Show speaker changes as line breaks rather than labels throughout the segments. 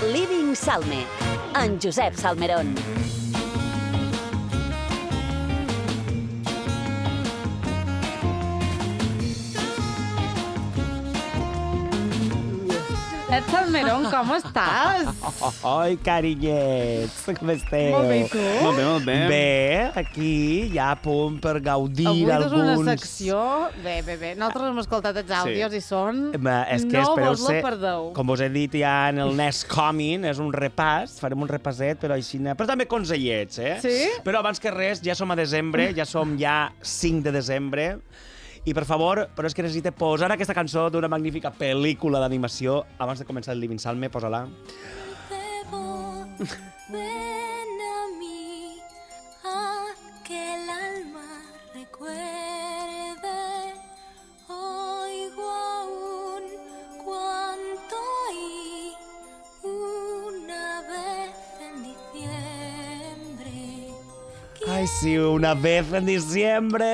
Living Salme, en Josep Salmerón.
Ed Salmerón, com estàs?
Ai, carinyets, com esteu?
Molt bé, i tu?
Molt bé.
Bé, aquí ja a punt per gaudir
Avui
d'alguns...
és una secció... Bé. Nosaltres hem escoltat els àudios i són...
És que
no
espereu
vos la
ser,
perdeu.
com us he dit ja en el Next Coming, és un repàs, farem un repaset, però així... Però també consellets, eh?
Sí?
Però abans que res, ja som a desembre, ja som ja 5 de desembre, i per favor, però és que necessite posar aquesta cançó d'una magnífica pel·lícula d'animació. Abans de començar el Living Salme, posa-la.
Ven a mí, a que el alma recuerde. Oigo aún cuanto oí una vez en diciembre.
Ai, sí, una vez en diciembre.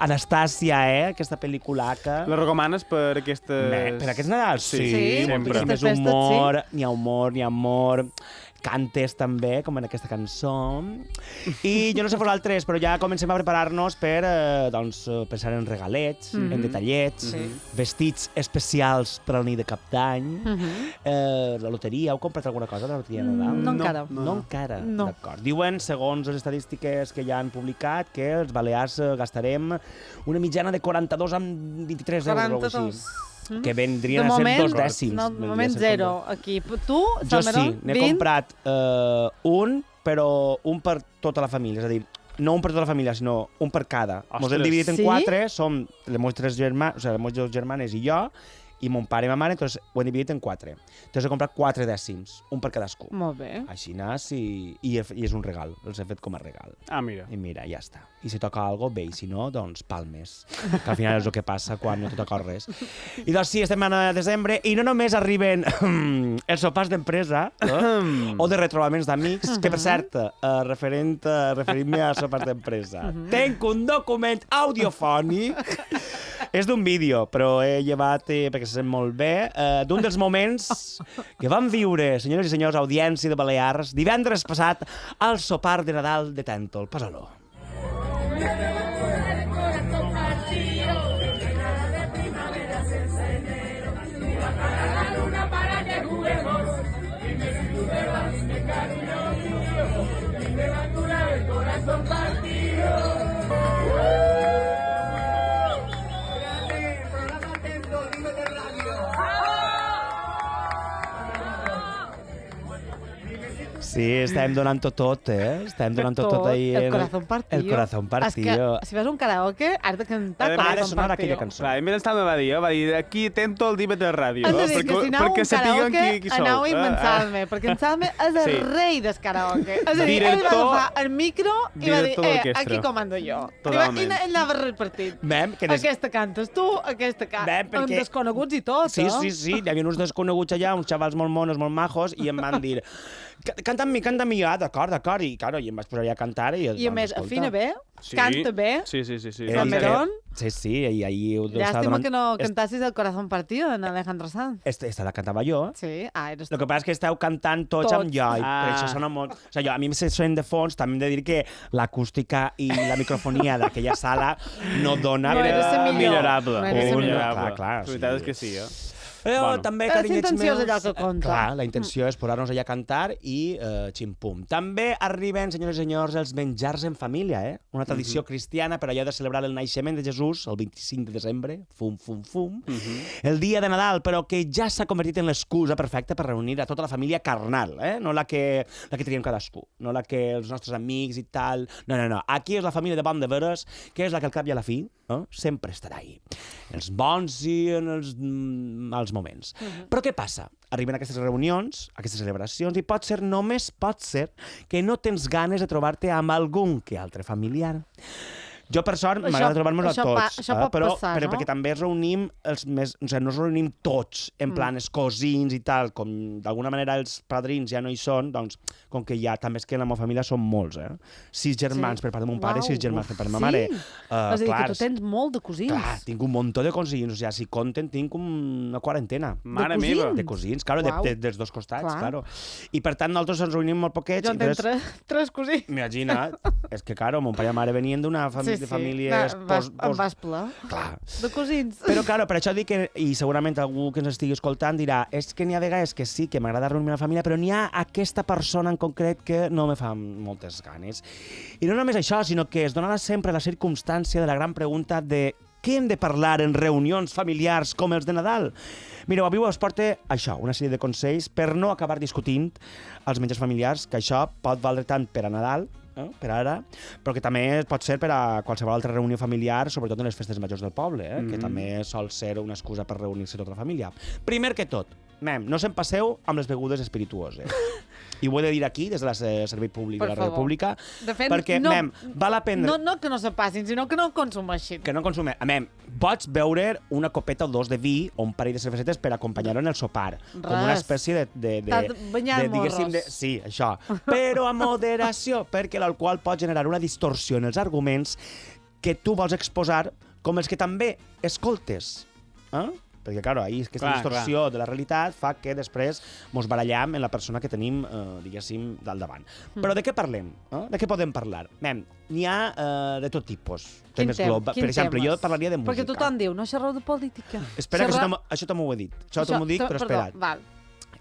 Anastàcia, aquesta pel·liculaca.
La recomanes per aquestes...
Per aquests Nadals?
Sí,
sempre.
Perquè més
Festes,
humor, n'hi ha humor, n'hi ha amor. Cantes també, com en aquesta cançó. I jo no sé vosaltres, però ja comencem a preparar-nos per pensar en regalets, en detallets, vestits especials per al nit de cap d'any, la loteria. Heu comprat alguna cosa de la loteria de Nadal?
No encara.
No encara?
No.
D'acord. Diuen, segons les estadístiques que ja han publicat, que els balears gastarem una mitjana de 42 amb 23 euros. O
42.
així. Que vendrien a ser 2 dècims.
No, de moment
Vendrien a ser
zero. Aquí. Tu,
jo
Salmerón,
sí, n'he comprat un, però un per tota la família. És a dir, no un per tota la família, sinó un per cada. Ens hem dividit en 4, som les meves dues germanes i jo, i mon pare i ma mare, doncs ho hem dividit en 4. Entonces he comprat 4 dècims, un per cadascú.
Molt bé.
Així nas i és un regal, els he fet com a regal.
Ah, mira.
I mira, ja està. I si toca alguna cosa, bé, i si no, doncs palmes. Que al final és el que passa quan no te toca res. I doncs sí, estem a desembre i no només arriben els sopars d'empresa o de retrobaments d'amics, que per cert, referint-me a sopars d'empresa, tenc un document audiofònic, és d'un vídeo, però he llevat, perquè se sent molt bé, d'un dels moments que vam viure, senyores i senyors, audiència de Balears, divendres passat al sopar de Nadal de Tèntol. Posa-lo. Sí, estem donant-ho tot, Estem donant-ho tot ahir.
El corazón partido.
El corazón partido.
És que, si vas a un karaoke, has de cantar
Ha de
corazón
sonar
partido.
aquella cançó.
Clar, més està va dir, aquí tento el Dimet de ràdio.
És a dir, que si aneu a un karaoke,
qui sou.
aneu amb en Salme, perquè en Salme és el
Sí.
rei del karaoke. És a dir, ell va
Director-
agafar el micro i va dir,
director d'orquestra.
aquí comando jo.
Totalment.
I ell anava repartint.
Mem, que
Aquesta cantes tu, aquesta
Bé, perquè-
amb desconeguts i tot,
Sí, hi havia uns desconeguts allà, uns xavals molt monos, molt majos, i em van dir, canta amb mi, d'acord, i claro, i em vaig posar allà a cantar. I
I a més,
escolta,
afina bé,
Sí.
canta bé.
Sí.
Salmerón.
Sí, i ahir ho estava
Llàstima
donant...
que no cantassis el corazón partido en Alejandro Sanz.
Esta la cantava jo.
Sí, eres
El
tu.
que passa és que esteu cantant tots amb
Tots.
jo, i per això sona molt... O sigui, a mi me sent de fons, també hem de dir que l'acústica i la microfonia d'aquella sala no dona...
No eres el millor.
Millorable.
No eres el
millorable.
Clar,
La veritat és que sí,
Però
Bueno.
també,
La
carinyets
intenció és
meus...
allò que compta.
Clar, la intenció és posar-nos allà a cantar i ximpum. També arriben, senyores i senyors, els menjars en família, Una tradició cristiana per allò de celebrar el naixement de Jesús el 25 de desembre, fum. El dia de Nadal, però que ja s'ha convertit en l'excusa perfecta per reunir a tota la família carnal, No la que tenim cadascú, no la que els nostres amics i tal. No. Aquí és la família de bon de veres, que és la que al cap i a la fi sempre estarà ahí. Els bons i en els mals moments. Però què passa? Arriben aquestes reunions, aquestes celebracions, i només pot ser, que no tens ganes de trobar-te amb algun que altre familiar. Jo, per sort, m'agrada trobar-nos a tots.
Això pot
però
passar, no?
Perquè també es reunim els més... O sigui, no ens reunim tots, en plan, els cosins i tal, com d'alguna manera els padrins ja no hi són, doncs, com que ja, també és que en la meva família són molts, 6 germans per part de mon pare i 6 germans per part de ma mare.
És a dir, que tu tens molt de cosins.
Clar, tinc un muntó de cosins, o sigui, si compten, tinc una quarantena.
Mare meva.
De cosins, claro, dels dos costats, claro. I per tant, nosaltres ens reunim molt poquets.
Jo en tenc tres cosins.
Imagina't, és que, claro, mon pare i mare venien d'una família de famílies...
Em vas ple.
Clar.
De cosins.
Però, claro, per això dic que, i segurament algú que ens estigui escoltant dirà, és que n'hi ha vegades que sí, que m'agrada reunir la família, però n'hi ha aquesta persona en concret que no me fa moltes ganes. I no només això, sinó que es donarà sempre la circumstància de la gran pregunta de què hem de parlar en reunions familiars com els de Nadal? Mireu, avui us porto això, una sèrie de consells per no acabar discutint els menjars familiars, que això pot valdre tant per a Nadal, per ara, però que també pot ser per a qualsevol altra reunió familiar, sobretot en les festes majors del poble, que també sol ser una excusa per reunir-se tota la família. Primer que tot, no se'n passeu amb les begudes espirituoses. I ho he de dir aquí, des del Servei Públic de la Ràdio Pública, perquè, val a prendre...
No que no se passin, sinó que no consumeixin.
Que no consumem. Pots beure una copeta o dos de vi o un parell de cervesetes per acompanyar-ho en el sopar. Com una espècie de
T'has banyat morros.
Sí, això. Però a moderació, perquè l'alcohol pot generar una distorsió en els arguments que tu vols exposar com els que també escoltes. Perquè, clar, aquesta distorsió de la realitat fa que després mos barallam en la persona que tenim, diguéssim, del davant. Però de què parlem? De què podem parlar? N'hi ha de tot tipus. Per exemple, jo parlaria de música.
Perquè tothom diu, no xerreu de política.
Espera, que això també ho he dit. Això t'ho dic, però espera't.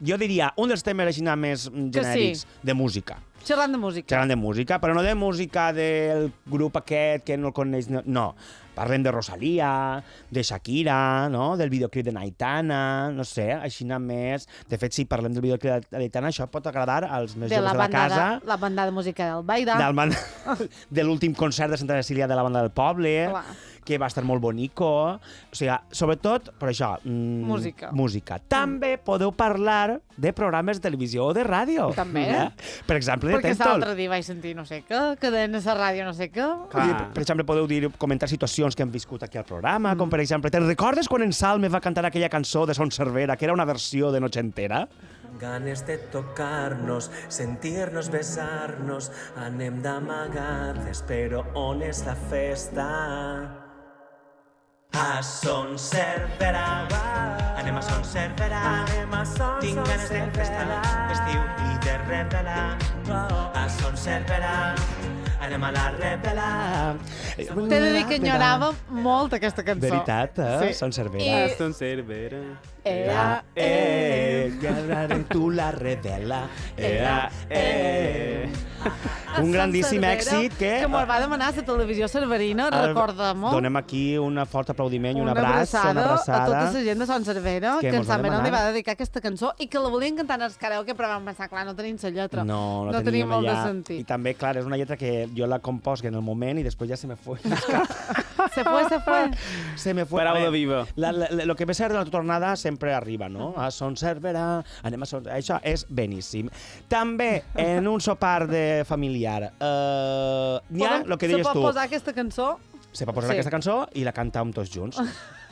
Jo diria, un dels temes així més genèrics de música.
Xerrant de música.
Xerrant de música, però no de música del grup aquest que no el coneix. No, parlem de Rosalía, de Shakira, no? Del videoclip de Aitana, no sé, així més. De fet, si parlem del videoclip d'Aitana, això pot agradar als més joves de la casa.
La banda de música del Baida.
De l'últim concert de Santa Cecília de la banda del poble, que va estar molt bonico. O sigui, sobretot, per això, música. També podeu parlar de programes de televisió o de ràdio.
També.
Per exemple, de
Perquè
Tentol.
l'altre dia vaig sentir no sé què, que deien a la ràdio no sé què.
Per exemple, podeu comentar situacions que hem viscut aquí al programa, com per exemple, te'n recordes quan en Salme va cantar aquella cançó de Son Servera, que era una versió de Noche Entera?
Ganes de tocar-nos, sentir-nos, besar-nos, anem d'amagades, però on és la festa? A Son Servera, anem a Son Servera, tinc ganes de festa, estiu i de revela. A Son Servera, anem a la revela.
T'he de dir que enyorava molt aquesta cançó.
Veritat, Son Servera.
Son Servera.
En tu la revela. Un grandíssim èxit que...
Que me'l va demanar la televisió cerverina, recorda molt.
Donem aquí un fort aplaudiment i un abraç.
Una abraçada a tota la gent de Son Servera, que en Sant Meron li va dedicar aquesta cançó i que la volien cantar en els karaoke, però vam pensar, clar, no tenim la lletra.
No
tenia molt de
allà.
sentit.
I també, clar, és una lletra que jo la composc en el moment i després ja se me fue.
Se fue.
Se me fue.
Paraula viva.
Lo que ve ser de la tornada sempre arriba, no? A Son Servera, anem a Son... Això és beníssim. També, en un sopar de familiar, n'hi ha el que deies tu.
Se pot posar aquesta cançó?
Se pot posar aquesta cançó i la cantàvem tots junts.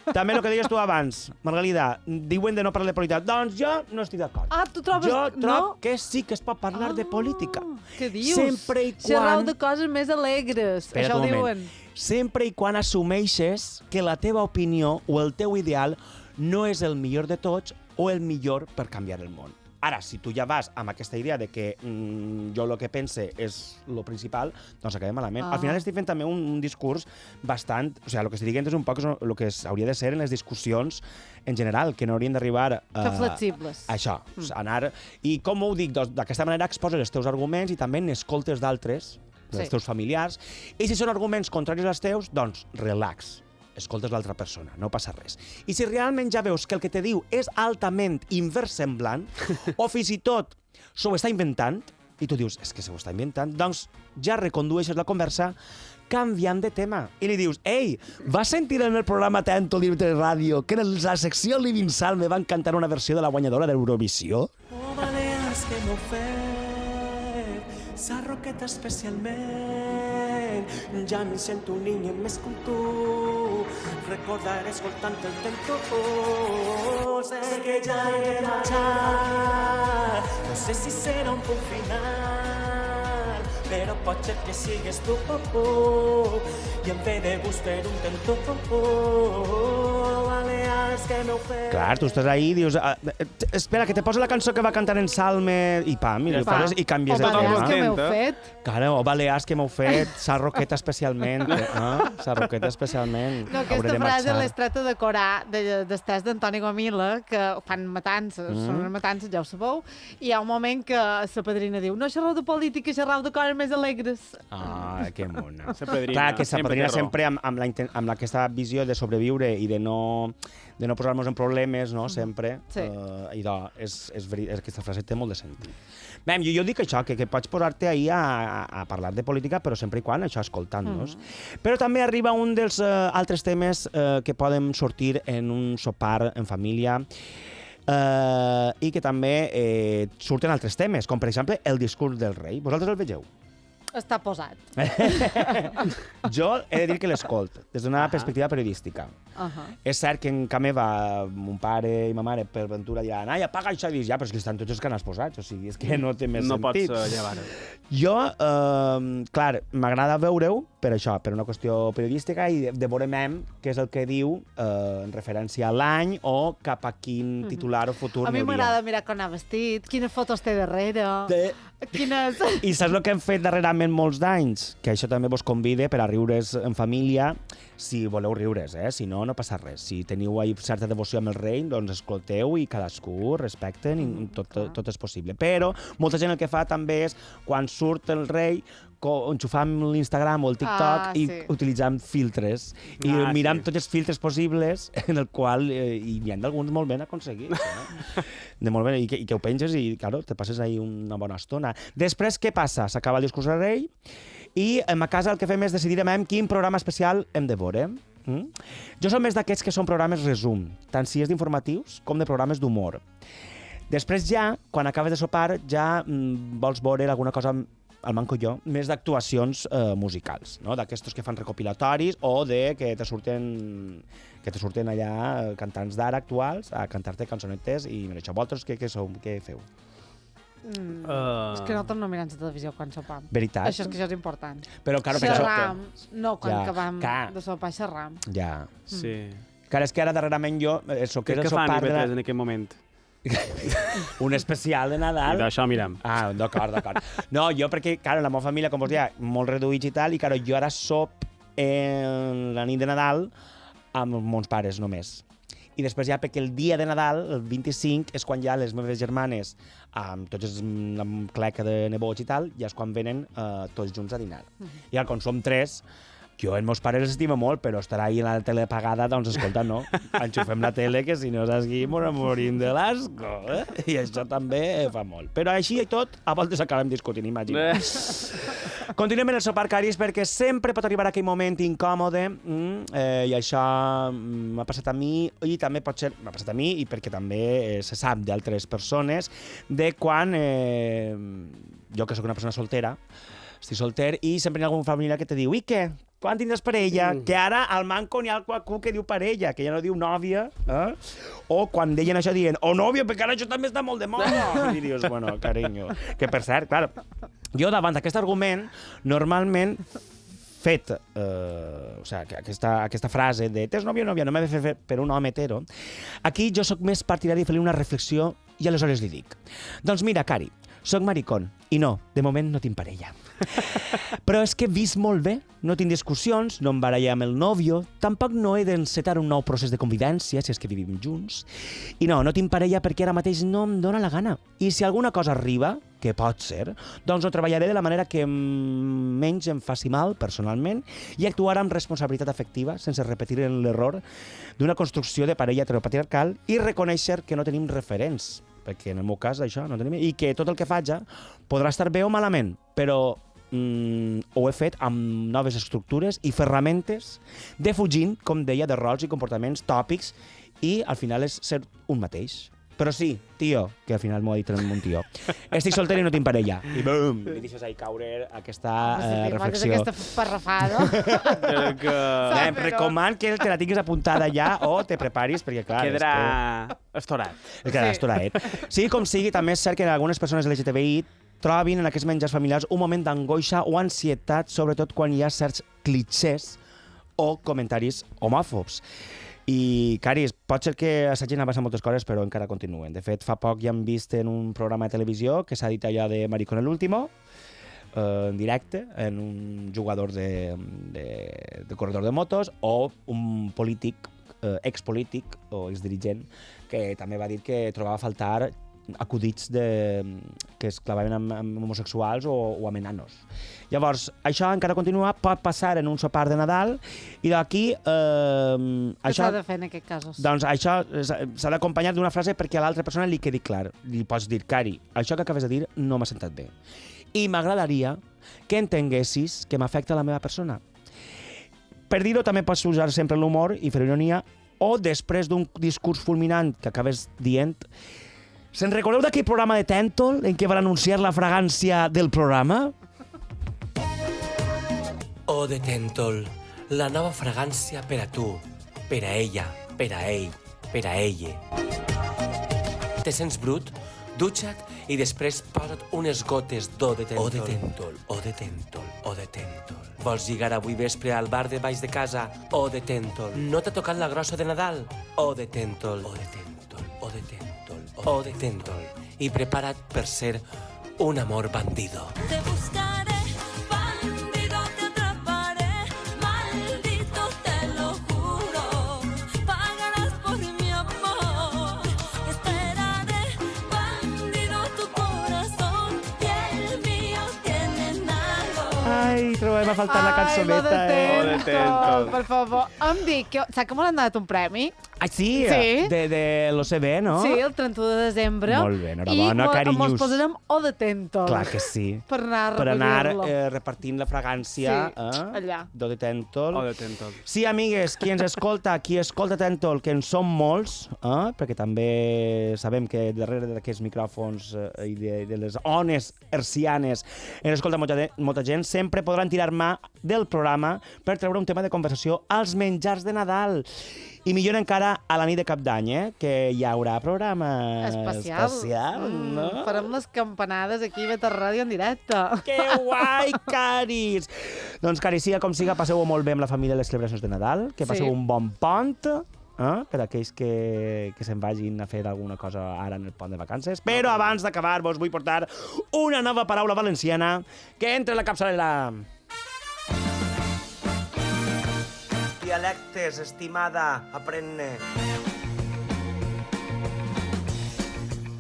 També el que deies tu abans, Margalida, diuen de no parlar de política. Doncs jo no estic d'acord.
Tu trobes...
Jo trobo que sí que es pot parlar de política.
Què dius?
Sempre i quan...
Xerrau de coses més alegres.
Espera't
això ho diuen.
Sempre i quan assumeixes que la teva opinió o el teu ideal no és el millor de tots o el millor per canviar el món. Ara, si tu ja vas amb aquesta idea de que jo el que pense és el principal, doncs acabem malament. Al final estic fent també un discurs bastant... O sigui, el que estic dient és un poc el que hauria de ser en les discussions en general, que no haurien d'arribar a...
Que flexibles.
Això, anar... I com ho dic? Doncs d'aquesta manera exposes els teus arguments i també n'escoltes d'altres, dels teus familiars, i si són arguments contraris als teus, doncs relax. Escoltes l'altra persona, no passa res. I si realment ja veus que el que te diu és altament inversemblant, o fins i tot s'ho està inventant, i tu dius, és que s'ho està inventant, doncs ja recondueixes la conversa canviant de tema. I li dius, ei, vas sentir en el programa Tento Libre de Ràdio que en la secció Living Salme van cantar una versió de la guanyadora d'Eurovisió?
Oh, Balears que m'ho fet, sa roqueta especialment. ja m'hi sento un niño més com tu, recordaré escoltant el tempo, sé que ja he de marxar, no sé si serà un punt final, però pot ser que sigues tu, i em ve de gust per un tentó, Balears que m'heu fet.
Clar, tu estàs ahí i dius, espera, que te poso la cançó que va cantar en Salme, i pam, i, i canvies
o
de
Balears
tema.
que m'heu
Contenta.
fet.
Claro, o Balears que m'heu fet, sa roqueta especialment, sa roqueta especialment.
No, aquesta frase l'he tractat de corar d'estès d'Antoni Gomila, que fan matances, són unes matances, ja ho sabeu, i hi ha un moment que la padrina diu no xerrau de política, xerrau de coses més alegres.
Ah, que mona.
Sa padrina,
Clar, que sa
sempre
padrina
té raó.
sempre amb aquesta visió de sobreviure i de no posar-nos en problemes, no?, sempre.
Sí.
Idò, aquesta frase té molt de sentit. Bé, jo dic això, que pots posar-te ahir a parlar de política, però sempre i quan això, escoltant-nos. Però també arriba un dels altres temes que poden sortir en un sopar en família, i que també surten altres temes, com per exemple el discurs del rei. Vosaltres el vegeu?
Està posat.
Jo he de dir que l'escolt, des d'una perspectiva periodística. És cert que en ca meva, mon pare i ma mare, per ventura, diran ai, apaga això, i dius, ja, però és que estan tots els canals posats, o sigui, és que no té més
No
sentit.
pots llevar-ho.
Jo, clar, m'agrada veure-ho per això, per una qüestió periodística, i de veure mem què és el que diu en referència a l'any o cap a quin titular o futur
A mi
n'hi hauria.
m'agrada mirar com ha vestit, quines fotos té darrere, quines...
I saps el que hem fet darrerament molts d'anys? Que això també vos convida per a riure's en família, si voleu riure's, si no, no passa res. Si teniu certa devoció amb el rei, doncs escolteu i cadascú respecten i tot és possible. Però molta gent el que fa també és, quan surt el rei, enxufam l'Instagram o el TikTok i utilitzam filtres. I mirem tots els filtres possibles en el qual hi ha d'alguns molt ben aconseguits. De molt ben, i que ho penges i, claro, te passes ahí una bona estona. Després, què passa? S'acaba el discurs del rei i a casa el que fem és decidir quin programa especial hem de veure. Jo som més d'aquests que són programes resum, tant si és d'informatius com de programes d'humor. Després ja, quan acabes de sopar, ja vols veure alguna cosa, al manco jo, més d'actuacions musicals, no? D'aquestos que fan recopilatoris o de que te surten allà cantants d'ara actuals a cantar-te cançonetes i mira, això, vosaltres què feu?
És que nosaltres no mirem la televisió quan sopam.
Veritat?
Això és important.
Però, claro,
xerram, no quan
Ja,
acabam
clar.
de sopar, xerram.
Ja.
Sí.
Clar, és que ara darrerament jo...
Què fan IB3 en aquest moment?
Un especial de Nadal.
I d'això mirem.
Ah, d'acord. No, jo perquè, clar, la meva família, com vos deia, molt reduïts i tal, i clar, jo ara sop en la nit de Nadal amb mons pares només. I després ja perquè el dia de Nadal, el 25, és quan ja les meves germanes, amb tots la cleca de nebots i tal, ja és quan venen tots junts a dinar. I quan som 3, jo els meus pares els estimo molt, però estarà ahí la tele apagada, doncs escolta, no, enxufem la tele, que si no és aquí morim de l'asco, I això també fa molt. Però així i tot, a voltes acabem discutint, imagina't. Continuem en el sopar, caris, perquè sempre pot arribar aquell moment incòmode, i això m'ha passat a mi, i també pot ser, m'ha passat a mi, i perquè també se sap d'altres persones, de quan jo, que sóc una persona soltera, estic solter, i sempre hi ha alguna família que te diu, i què? Quan tindràs parella? Que ara al manco n'hi ha qualcú que diu parella, que ja no diu nòvia, o quan deien això dient, o nòvia, perquè ara això també està molt de moda. I dius, bueno, carinyo. Que per cert, clar, jo davant d'aquest argument, normalment fet, o sigui, aquesta frase de tens nòvia o nòvia, no m'he de fer per un home hetero, aquí jo sóc més partidari de fer-li una reflexió i aleshores li dic, doncs mira, Cari, soc maricón i no, de moment no tinc parella. Però és que he vist molt bé, no tinc discussions, no em barallar amb el nòvio, tampoc no he d'encetar un nou procés de convivència, si és que vivim junts, i no tinc parella perquè ara mateix no em dóna la gana. I si alguna cosa arriba, que pot ser, doncs ho treballaré de la manera que menys em faci mal, personalment, i actuar amb responsabilitat afectiva, sense repetir l'error d'una construcció de parella heteropatriarcal i reconèixer que no tenim referents, perquè en el meu cas això no tenim, i que tot el que faig podrà estar bé o malament, però ho he fet amb noves estructures i ferramentes, defugint, com deia, de rols i comportaments tòpics, i al final és ser un mateix. Però sí, tio, que al final m'ho ha dit un tio. Estic solter i no tinc parella. I bum, li deixes ahir caure aquesta reflexió.
Aquesta parrafada.
Recoman que te la tinguis apuntada ja o te preparis, perquè clar...
Quedarà estorat.
Quedarà estorat. Sí, com sigui, també és cert que algunes persones LGTBI trobin en aquests menjars familiars un moment d'angoixa o ansietat, sobretot quan hi ha certs clitxers o comentaris homòfobs. I, Caris, pot ser que s'hagin avançat moltes coses, però encara continuen. De fet, fa poc ja hem vist en un programa de televisió que s'ha dit allò de Maricón el último, en directe, en un jugador de corredor de motos, o un polític, expolític o exdirigent, que també va dir que trobava a faltar acudits que es clavaven amb homosexuals o amb enanos. Llavors, això encara continua, pot passar en un sopar de Nadal, i d'aquí...
Què s'ha de fer en aquest cas?
Doncs això s'ha d'acompanyar d'una frase perquè a l'altra persona li quedi clar. Li pots dir, Cari, això que acabes de dir no m'ha sentat bé. I m'agradaria que entenguessis que m'afecta la meva persona. Per dir-ho també pots usar sempre l'humor i fer ironia, o després d'un discurs fulminant que acabes dient... Se'n recordeu d'aquell programa de Tèntol en què van anunciar la fragància del programa?
Eau de Tèntol, la nova fragància per a tu, per a ella, per a ell, per a ella. Te sents brut? Dutxa't i després posa't unes gotes d'Eau de Tèntol. Eau de Tèntol, Eau de Tèntol, Eau de Tèntol. Vols lligar avui vespre al bar de baix de casa? Eau de Tèntol. No t'ha tocat la grossa de Nadal? Eau de Tèntol, Eau de Tèntol, Eau de Tèntol. O de Tèntol, i prepara't per ser un amor bandido.
Te buscaré, bandido, te atraparé, maldito, te lo juro, pagarás por mi amor. Esperaré, bandido, tu corazón y el mío tienen algo.
Ai, trobem a faltar la cançoneta,
Ai, lo de Tèntol, per favor. Em dic, saps que m'han donat un premi?
Ai, sí,
Sí.
de l'OCB, no?
Sí, el 31 de desembre.
Molt bé, enhorabona,
carinyos. I
carinyos.
mos posarem Eau de Tèntol.
Clar que sí.
Per anar a
Repartint la fragància
allà.
d'Eau de Tèntol.
Eau de Tèntol.
Sí, amigues, qui ens escolta, Tèntol, que en som molts, perquè també sabem que darrere d'aquests micròfons i de les ones hercianes ens escolta molta gent, sempre podran tirar mà del programa per treure un tema de conversació als menjars de Nadal. I millor encara a la nit de Cap d'Any, que hi haurà programa especial, no?
Farem les campanades aquí a Beta Ràdio en directe.
Que guai, Caris! Doncs, Caris, siga com siga, passeu-ho molt bé amb la família a les celebracions de Nadal, que passeu un bon pont, per aquells que se'n vagin a fer alguna cosa ara en el pont de vacances. Però abans d'acabar, vos vull portar una nova paraula valenciana que entra a la capçalera. Dialectes, estimada, aprèn-ne.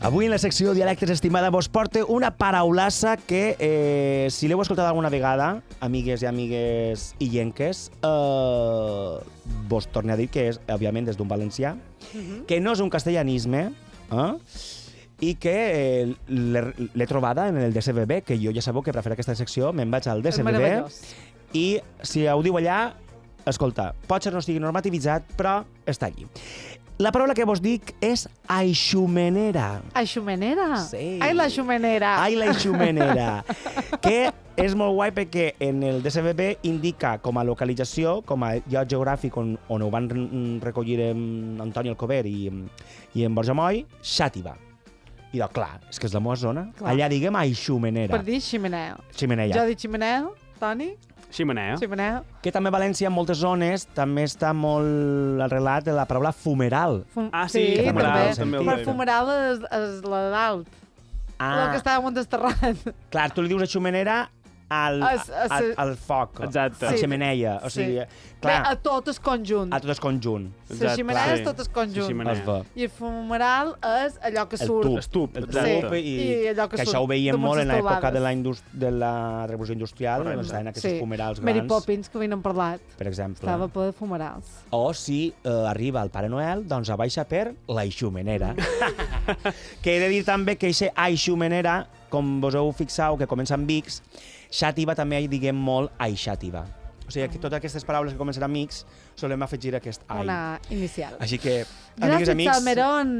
Avui en la secció Dialectes, estimada, vos porte una paraulassa que, si l'heu escoltat alguna vegada, amigues i amigues illenques, vos torne a dir que és, òbviament, des d'un valencià, que no és un castellanisme, i que l'he trobada en el DCBB, que jo ja sabeu que per fer aquesta secció me'n vaig al DCBB, i si ho diu allà, escolta, potser no estigui normativitzat, però està allí. La paraula que vos dic és aixumenera.
Aixumenera?
Sí.
Ai, la xumenera.
Ai, la aixumenera. Que és molt guai perquè en el DCBB indica com a localització, com a lloc geogràfic on ho van recollir en Antoni Alcover i en Borja Moll, Xàtiva. I doncs, clar, és que és la meva zona.
Clar.
Allà diguem aixumenera.
Per dir ximenea.
Ximenea.
Jo dic ximenea, Toni?
Ximenea.
Ximenea.
Que també a València, en moltes zones, també està molt arrelat de la paraula fumeral.
Sí, fumeral, també ho
Per
deia.
fumeral és la de dalt. El que estava molt desterrat.
Clar, tu li dius aixumenera al foc,
Exacte.
a la xemeneia. O sigui, clar,
Bé, a tot el conjunt.
a tot el conjunt.
La ximenea és tot el conjunt.
Es va.
I el fumeral és allò que surt.
Estup,
El
exacte.
tub,
I allò que
que
surt
això ho veiem
damunt
molt en
les
l'època
teulades.
de la revolució industrial, on estaven aquests fumerals
Mary
grans,
Poppins, que avui n'hem parlat.
per exemple.
Estava ple de fumerals.
O si arriba el Pare Noel, doncs abaixa per la aixumenera. Que he de dir també que aquesta aixumenera, com vos heu fixat, que comença amb X, xàtiva també hi diguem molt aixàtiva. O sigui, que totes aquestes paraules que comencen amb X solem afegir aquest ai.
Una inicial.
Així que, amigues i
Gràcies,
amics,
Salmerón.